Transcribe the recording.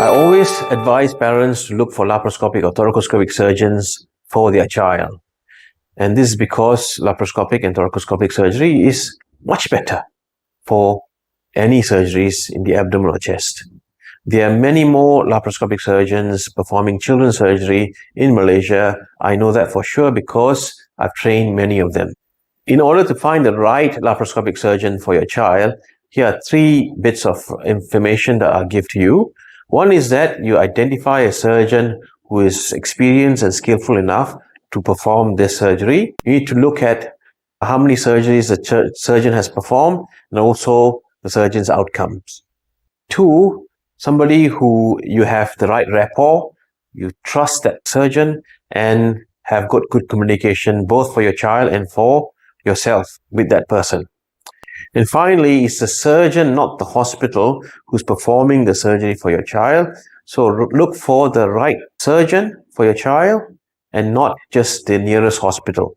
I always advise parents to look for laparoscopic or thoracoscopic surgeons for their child. And this is because laparoscopic and thoracoscopic surgery is much better for any surgeries in the abdomen or chest. There are many more laparoscopic surgeons performing children's surgery in Malaysia. I know that for sure because I've trained many of them. In order to find the right laparoscopic surgeon for your child, here are 3 bits of information that I'll give to you. One is that you identify a surgeon who is experienced and skillful enough to perform this surgery. You need to look at how many surgeries the surgeon has performed and also the surgeon's outcomes. 2, somebody who you have the right rapport, you trust that surgeon and have good communication both for your child and for yourself with that person. And finally, it's the surgeon, not the hospital, who's performing the surgery for your child. So look for the right surgeon for your child and not just the nearest hospital.